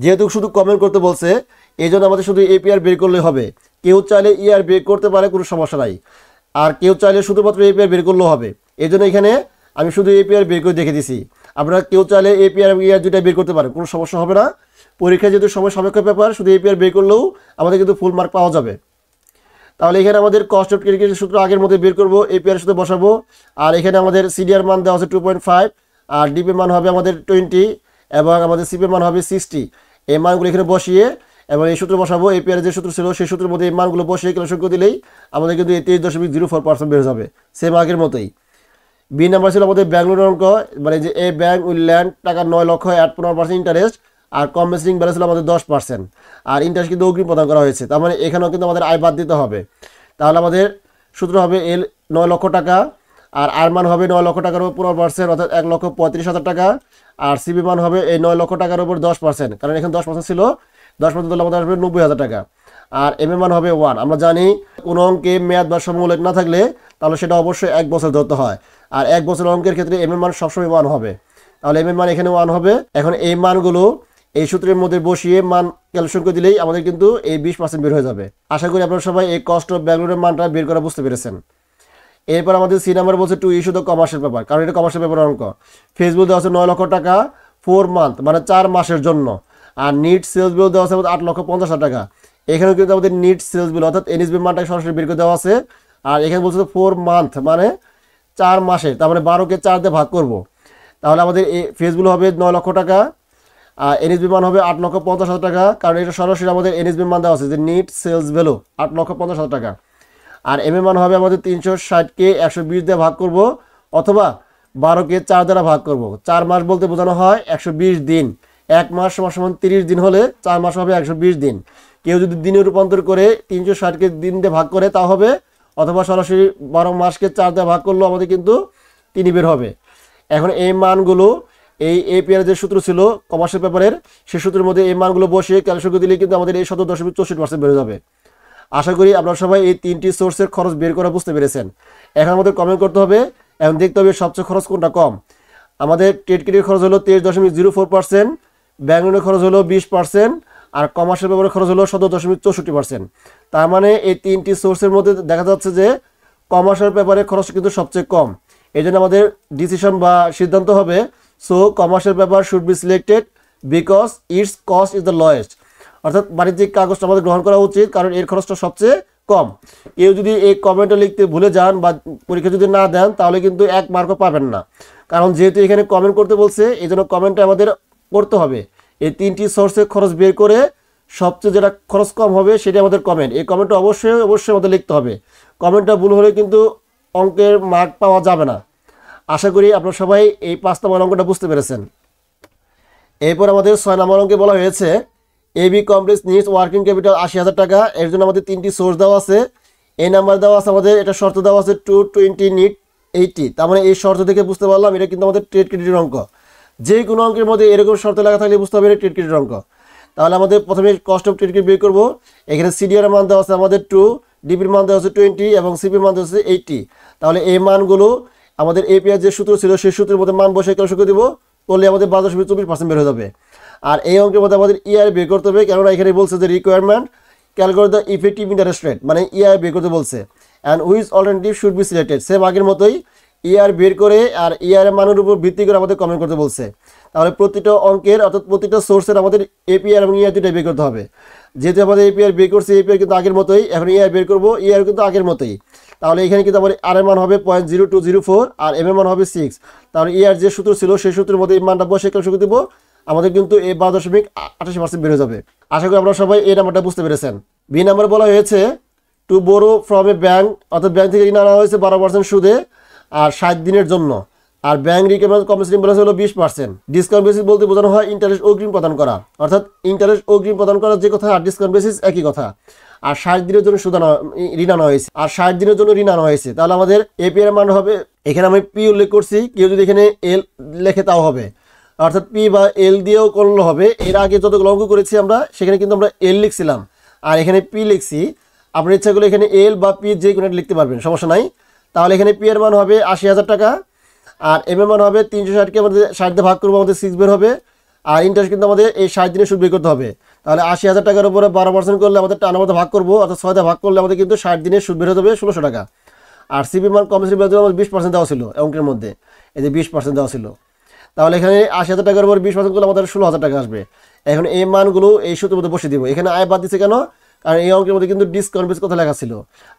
যেহেতু শুধু কমেন্ট করতে বলছে এই জন্য আমাদের শুধু এপিআর বের করলে হবে, কেউ চাইলে ইয়ার বের করতে পারে, কোনো সমস্যা নাই। আর কেউ চাইলে শুধুমাত্র এপিআর বের করলেও হবে। এই জন্য এখানে আমি শুধু এপিআর বের করে দেখে দিছি। আপনারা কেউ চাইলে এপিআর এবং ইয়ার দুইটা বের করতে পারেন, কোনো সমস্যা হবে না। পরীক্ষায় যেহেতু সময় সাপেক্ষ ব্যাপার, শুধু এপিআর বের করলেও আমাদের কিন্তু ফুল মার্ক পাওয়া যাবে। তাহলে এখানে আমাদের কস্ট অফ ক্রেডিটের সূত্র আগের মধ্যে বের করবো, এপিআর সাথে বসাবো। আর এখানে আমাদের সিডিআর মান দেওয়া আছে 2.5, আর ডিপি মান হবে আমাদের 20, এবং আমাদের সিপি মান হবে 60। এই মানগুলো এখানে বসিয়ে এবং এই সূত্র বসাবো। এপিআর যে সূত্র ছিল সেই সূত্রের মধ্যে এই মানগুলো বসিয়ে ক্যালকুলেশন করে দিলেই আমাদের কিন্তু 23.04% বের যাবে, সেম আগের মতোই। বি নাম্বার ছিল আমাদের ব্যাঙ্গলোর অঙ্ক, মানে যে এ ব্যাংক উইল ল্যান্ড টাকা 9 লক্ষ অ্যাট 15% ইন্টারেস্ট, আর কম্পেন্সিং ব্যালেন্স ছিল আমাদের 10%, আর ইন্টারেস্ট কিন্তু অগ্রিম প্রদান করা হয়েছে। তার মানে এখানেও কিন্তু আমাদের আয় বাদ দিতে হবে। তাহলে আমাদের সূত্র হবে এল 9 লক্ষ টাকা, আর আর মান হবে 9 লক্ষ টাকার উপর 15%, অর্থাৎ 1,35,000 টাকা, আর সিবি মান হবে এই 9 লক্ষ টাকার উপর 10%, কারণ এখানে 10% ছিল, 10% দিলে আমাদের আসবে 90,000 টাকা। আর এম এ মান হবে 1। আমরা জানি কোনো অঙ্কে মেয়াদ বা সময় উল্লেখ না থাকলে তাহলে সেটা অবশ্যই 1 বছর ধরতে হয়, আর 1 বছর অঙ্কের ক্ষেত্রে এম এ মান সবসময় 1 হবে। তাহলে এম এ মান এখানে 1 হবে। এখন এই মানগুলো এই সূত্রের মধ্যে বসিয়ে মান ক্যালকুলেশন করে দিলেই আমাদের কিন্তু এই 20% বের হয়ে যাবে। আশা করি আপনারা সবাই এই কস্ট অফ ব্যাঙ্গলোরের মানটা বের করা বুঝতে পেরেছেন। এরপর আমাদের সি নাম্বার বলছে to issue the commercial paper, কারণ এটা কমার্শিয়াল পেপার অঙ্ক। ফেসবুক দেওয়া আছে 9 লক্ষ টাকা 4 মান্থ, মানে 4 মাসের জন্য। আর নিট সেলস বিল দেওয়া আছে 8,50,000 টাকা। এখানেও কিন্তু আমাদের নিট সেলস বিল অর্থাৎ এনএসবি মানটাকে সরাসরি বের করে দেওয়া আছে। আর এখানে বলছে 4 মান্থ মানে 4 মাসের, তার মানে 12কে 4 দিয়ে ভাগ করব। তাহলে আমাদের ফেসবুক হবে 9 লক্ষ টাকা, আর এনএসবি মান হবে 8,50,000 টাকা, কারণ এটা সরাসরি আমাদের এনএসবি মান দেওয়া আছে যে নিট সেলস ভ্যালু 8,50,000 টাকা। আর এম এ মান হবে আমাদের 360কে 120 দিয়ে ভাগ করব, অথবা 12কে 4 দ্বারা ভাগ করব। 4 মাস বলতে বোঝানো হয় 120 দিন। 1 মাস সমান 30 দিন হলে 4 মাস হবে 120 দিন। কেউ যদি দিনে রূপান্তর করে 360কে দিন দিয়ে ভাগ করে তা হবে, অথবা সরাসরি 12 মাসকে 4 দিয়ে ভাগ করলেও আমাদের কিন্তু 3 বের হবে। এখন এই মানগুলো এই এপিআর যে সূত্র ছিল কমার্শিয়াল পেপারের, সেই সূত্রের মধ্যে এই মানগুলো বসিয়ে ক্যালকুলেশন করে দিলে কিন্তু আমাদের এই 17.64% বেড়ে যাবে। আশা করি আপনারা সবাই এই 3টি সোর্সের খরচ বের করা বুঝতে পেরেছেন। এখন আমাদের কমেন্ট করতে হবে, এখন দেখতে হবে সবচেয়ে খরচ কোনটা কম। আমাদের টেট কিটের খরচ হলো 23.04%, ব্যাংক লোনের খরচ হলো 20%, আর কমার্শিয়াল পেপারের খরচ হলো 17.64%। তার মানে এই 3টি সোর্সের মধ্যে দেখা যাচ্ছে যে কমার্শিয়াল পেপারের খরচ কিন্তু সবচেয়ে কম। এই জন্য আমাদের ডিসিশন বা সিদ্ধান্ত হবে, so commercial paper should be selected because it's cost is the lowest. অর্থাৎ বাণিজ্যিক কাগজটা আমাদের গ্রহণ করা উচিত, কারণ এর খরচটা সবচেয়ে কম। কেউ যদি এই কমেন্টটা লিখতে ভুলে যান বা পরীক্ষা যদি না দেন তাহলে কিন্তু 1 মার্কও পাবেন না, কারণ যেহেতু এখানে কমেন্ট করতে বলছে এই জন্য কমেন্টটা আমাদের করতে হবে। এই 3টি সোর্সের খরচ বের করে সবচেয়ে যেটা খরচ কম হবে সেটা আমাদের কমেন্ট। এই কমেন্টটা অবশ্যই আমাদের লিখতে হবে। কমেন্টটা ভুল হলে কিন্তু অঙ্কের মার্ক পাওয়া যাবে না। আশা করি আপনারা সবাই এই 5 নম্বর অঙ্কটা বুঝতে পেরেছেন। এরপর আমাদের 6 নম্বর অঙ্কে বলা হয়েছে AB complex needs working capital 80,000 টাকা। এর জন্য আমাদের 3টি সোর্স দেওয়া আছে, এই নাম্বার দেওয়া আছে, আমাদের এটা শর্ত দেওয়া আছে 220 নিট 80। তার মানে এই শর্ত থেকে বুঝতে পারলাম এটা কিন্তু আমাদের ট্রেড ক্রেডিটের অঙ্ক। যে কোনো অঙ্কের মধ্যে এরকম শর্ত লেখা থাকলে বুঝতে হবে এটা ট্রেড ক্রেডিটের অঙ্ক। তাহলে আমাদের প্রথমে কস্ট অফ ট্রেড ক্রেডিট বের করবো। এখানে সিডিআর মান দেওয়া আছে আমাদের 2, ডিপির মান দেওয়া আছে 20, এবং সিপির মান দেওয়া আছে 80। তাহলে এই মানগুলো আমাদের এপিআর যে সূত্র ছিল সেই সূত্রের মধ্যে মান বসে ক্যালকুলেশন করে দিব, করলে আমাদের 12.24% বের হয়ে যাবে। আর এই অঙ্কের মধ্যে আমাদের ইআর বের করতে হবে, কেননা এখানে বলছে যে requirement calculate the effective interest rate, মানে ইআর বের করতে বলছে। And which alternative should be selected, same আগের মতোই ইআর বের করে আর ইআর মানের উপর ভিত্তি করে আমাদের কমেন্ট করতে বলছে। তাহলে প্রতিটা অঙ্কের অর্থাৎ প্রতিটা সোর্সের আমাদের এপিআর এবং ইআর দুটাই বের করতে হবে। যেহেতু আমাদের এপিআর বের করছে, এপিআর কিন্তু আগের মতোই, এখন ইআর বের করবো, ইআর কিন্তু আগের মতোই। তাহলে এখানে কিন্তু আমাদের আর এর মান হবে 0.0204 আর এম এর মান হবে 6। তাহলে ইআর যে সূত্র ছিল সেই সূত্রের মধ্যে এই মানটা বসে ক্যালকুলেশন করে দেবো, আমাদের কিন্তু এই 12.88% বেড়ে যাবে। আশা করি আপনারা সবাই এই নাম্বারটা বুঝতে পেরেছেন। বি নাম্বার বলা হয়েছে to borrow from a bank, অর্থাৎ ব্যাংক থেকে ঋণ আনা হয়েছে 12% সুদে আর 60 দিনের জন্য, আর ব্যাংক রিকভারি কম্পেনসেশন ব্যালেন্স হলো 20%। ডিসকাউন্ট বেসিস বলতে বোঝানো হয় ইন্টারেস্ট অগ্রিম প্রদান করা, অর্থাৎ ইন্টারেস্ট অগ্রিম প্রদান করা যে কথা আর ডিসকাউন্ট বেসিস একই কথা। আর 60 দিনের জন্য ঋণ আনা হয়েছে, আর 60 দিনের জন্য ঋণ আনা হয়েছে। তাহলে আমাদের এপিআর মান হবে, এখানে আমি পি উল্লেখ করছি, কেউ যদি এখানে এল লেখে তাও হবে, অর্থাৎ পি বা এল দিয়েও করলে হবে। এর আগে যতগুলো অঙ্ক করেছি আমরা সেখানে কিন্তু আমরা এল লিখছিলাম, আর এখানে পি লিখছি। আপনার ইচ্ছা করলে এখানে এল বা পি যে কোনো একটা লিখতে পারবেন, সমস্যা নাই। তাহলে এখানে পি এর মান হবে 80,000 টাকা, আর এম এর মান হবে 360কে আমাদের 60 দিয়ে ভাগ করবো, আমাদের 6 বের হবে। আর ইন্টারেস্ট কিন্তু আমাদের এই 60 দিনে সুদ বের করতে হবে। তাহলে 80,000 টাকার উপরে 12% করলে আমাদের টানা মতো ভাগ করবো, অর্থাৎ 6 দিয়ে ভাগ করলে আমাদের কিন্তু 60 দিনে সুদ বের হয়ে যাবে 1600 টাকা। আর সিপি মান কমিশন বের আমাদের 20% দেওয়া ছিল অঙ্কের মধ্যে, এই যে 20% দেওয়া ছিল। তাহলে এখানে 80,000 টাকার উপর 20% করলে আমাদের 16,000 টাকা আসবে। এখন এই মানগুলো এই সূত্রের মধ্যে বসিয়ে দিব। এখানে আয় বাদ দিচ্ছে কেন? কারণ এই অঙ্কের মধ্যে কিন্তু ডিসকাউন্ট বেসিস কথা লেখা ছিল,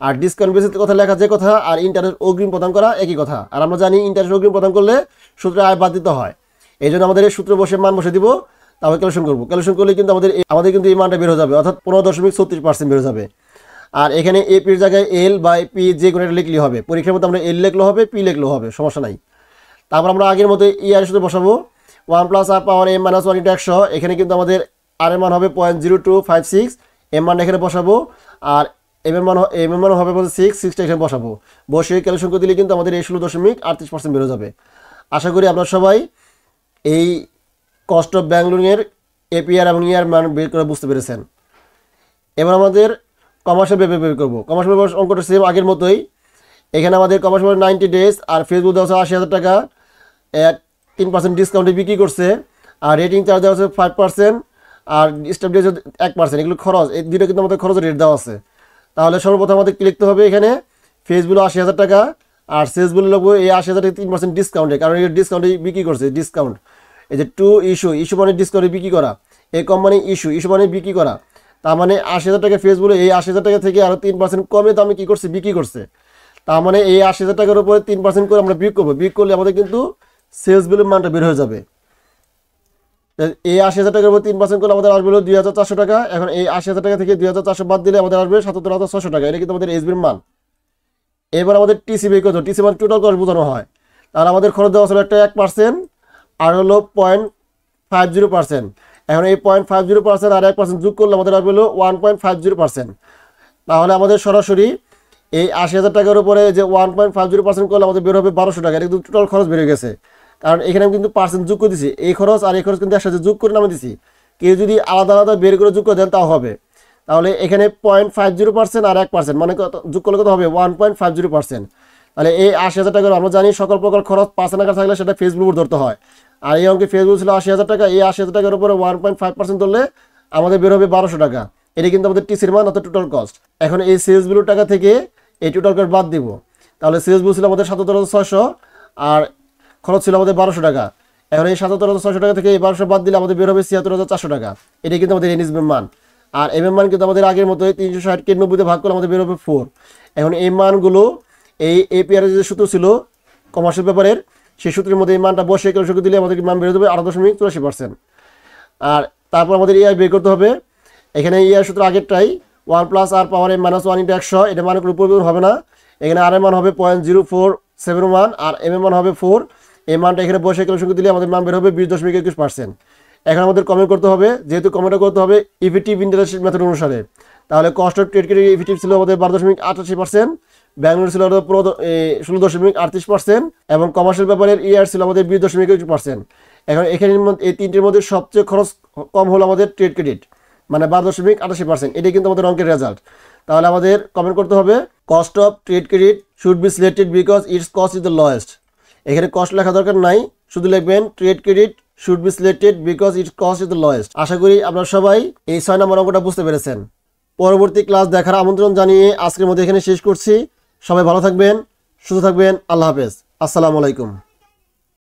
আর ডিসকাউন্ট বেসিস কথা লেখা যে কথা আর ইন্টারেস্ট অগ্রিম প্রদান করা একই কথা। আর আমরা জানি ইন্টারেস্ট অগ্রিম প্রদান করলে সূত্রে আয় বাদ দিতে হয়। এই জন্য আমাদের এই সূত্র বসে মান বসে দিব, তারপর ক্যালকুলেশন করবো। ক্যালকুলেশন করলে কিন্তু আমাদের কিন্তু এই মানটা বের হয়ে যাবে, অর্থাৎ 15.36% বের হয়ে যাবে। আর এখানে এ পির জায়গায় এল বা পি যে কোনো একটা লিখলেই হবে। পরীক্ষার মধ্যে আমরা এল লিখলেও হবে, পি লিখলেও হবে, সমস্যা নাই। তারপর আমরা আগের মতো ই আর সূত্রে বসাবো 1 + r পাওয়ার m - 1 × 100। এখানে কিন্তু আমাদের আর এর মান হবে 0.0256, এম মান এখানে বসাবো, আর এম এর মান হবে 6টা এখানে বসাবো। বসে ক্যালকুলেশন করে দিলে কিন্তু আমাদের এই 16.38% বেরো যাবে। আশা করি আপনারা সবাই এই কস্ট অফ ব্যাংলোরিংয়ের এপিআর এবং ইয়ার মান বের করে বুঝতে পেরেছেন। এবার আমাদের কমার্শিয়াল পেপার বের করবো। কমার্শিয়াল পেপার অঙ্কটা সেম আগের মতোই। এখানে আমাদের কমার্শিয়াল পেপার 90 ডেজ, আর ফেসবুক দেওয়া আছে 80,000 টাকা, 3% ডিসকাউন্টে বিক্রি করছে, আর রেটিং চার্জ দেওয়া আছে 5%, আর স্টাফ ডেজ 1%। এগুলো খরচ, এই দুটো কিন্তু আমাদের খরচের রেট দেওয়া আছে। তাহলে সর্বপ্রথম আমাদের কি লিখতে হবে? এখানে ফেসবুক 80,000 টাকা, আর সেলসবুল লাগবে এই 80,000 টাকা 3% ডিসকাউন্টে, কারণ এই ডিসকাউন্টে বিক্রি করছে। ডিসকাউন্ট এই যে টু ইস্যু মানে ডিসকাউন্টে বিক্রি করা, এই কোম্পানি ইস্যু মানে বিক্রি করা। তার মানে 80,000 টাকা ফেসবুকে এই 80,000 টাকা থেকে আরও 3% কমে দামে কী করছে? বিক্রি করছে। তার মানে এই 80,000 টাকার উপরে 3% করে আমরা বিক্রি করবো। বিক্রি করলে আমাদের কিন্তু সেলস বিলের মানটা বের হয়ে যাবে। এই 80,000 টাকার উপর 3% করলে আমাদের আসবে 2,400 টাকা। এখন এই 80,000 টাকা থেকে 2,400 বাদ দিলে আমাদের আসবে 77,600 টাকা। এটা কিন্তু আমাদের এসবির মান। এবার আমাদের টিসি বের করতে, টিসি মানে টোটাল কস্ট বোঝানো হয়। তাহলে আমাদের খরচ দেওয়া ছিল একটা 1% আর হলো 0.50%। এখন এই 0.50% আর 1% যোগ করলে আমাদের আসবে 1.50%। তাহলে আমাদের সরাসরি এই 80,000 টাকার উপরে যে 1.50% করলে আমাদের বের হবে 1200 টাকা। এটা কিন্তু টোটাল খরচ বেড়ে গেছে, কারণ এখানে আমি কিন্তু পার্সেন্ট যোগ করে দিছি। এই খরচ আর এই খরচ কিন্তু একসাথে যোগ করে নামে দিছি। কেউ যদি আলাদা আলাদা বের করে যোগ করে দেন তাও হবে। তাহলে এখানে 0.50% আর 1% মানে যোগ করলে কত হবে? 1.50%। তাহলে এই 80,000 টাকার আমরা জানি সকল প্রকার খরচ 5% আকার থাকলে সেটা ফেসবুক ধরতে হয়। আর এই অঙ্কে ফেসবুক ছিল 80,000 টাকা, এই 80,000 টাকার উপরে 1.5% ধরলে আমাদের বের হবে 1200 টাকা। এটা কিন্তু আমাদের টিসির মান, অর্থাৎ টোটাল কস্ট। এখন এই সেলস বিলের টাকা থেকে এই টোটাল কস্ট বাদ দিব। তাহলে সেলস বিল ছিল আমাদের 77,600, আর খরচ ছিল আমাদের 1200 টাকা। এখন এই 77,600 টাকা থেকে এই 1200 বাদ দিলে আমাদের বের হবে 76,400 টাকা। এটা কিন্তু আমাদের এনএসবির মান। আর এম এর মান কিন্তু আমাদের আগের মতো 360 কে 90 ভাগ করলে আমাদের বের হবে 4। এখন এই মানগুলো এই এপিআর যে সূত্র ছিল কমার্শিয়াল পেপারের, সেই সূত্রের মধ্যে এই মানটা বসে ক্যালকুলেশন দিলে আমাদের মান বের হবে 8.84%। আর তারপর আমাদের ইআই বের করতে হবে। এখানে ইআই সূত্র আগেরটাই 1 + r পাওয়ার m - 1 × 100। এটা মান কোনো পরিবর্তন হবে না। এখানে আর এর মান হবে 0.0471 আর এম এর মান হবে 4। এই মানটা এখানে বসে ক্যালকুলেশন দিলে আমাদের মান বের হবে 20.21%। এখন আমাদের কমেন্ট করতে হবে, যেহেতু কমেন্টটা করতে হবে ইফেক্টিভ ইন্টারেস্ট মেথড অনুসারে। তাহলে cost of trade credit effective ছিল আমাদের 12.88%, ব্যাঙ্গালোর ছিল 16.38% এবং কমার্শিয়াল পেপারের ইআর ছিল আমাদের 20.21%। এখন এখানে এই তিনটির মধ্যে সবচেয়ে খরচ কম হলো আমাদের ট্রেড ক্রেডিট, মানে 12.88%। এটাই কিন্তু আমাদের অঙ্কের রেজাল্ট। তাহলে আমাদের কমেন্ট করতে হবে cost of trade credit should be selected because it's cost is the lowest. এখানে কস্ট লেখা দরকার নাই, শুধু লিখবেন trade credit should be selected because it's cost is the lowest. আশা করি আপনারা সবাই এই 6 নম্বর অঙ্কটা বুঝতে পেরেছেন। পরবর্তী ক্লাস দেখার আমন্ত্রণ জানিয়ে আজকের মধ্যে এখানে শেষ করছি। সবাই ভালো থাকবেন, সুস্থ থাকবেন। আল্লাহ হাফেজ। আসসালামু আলাইকুম।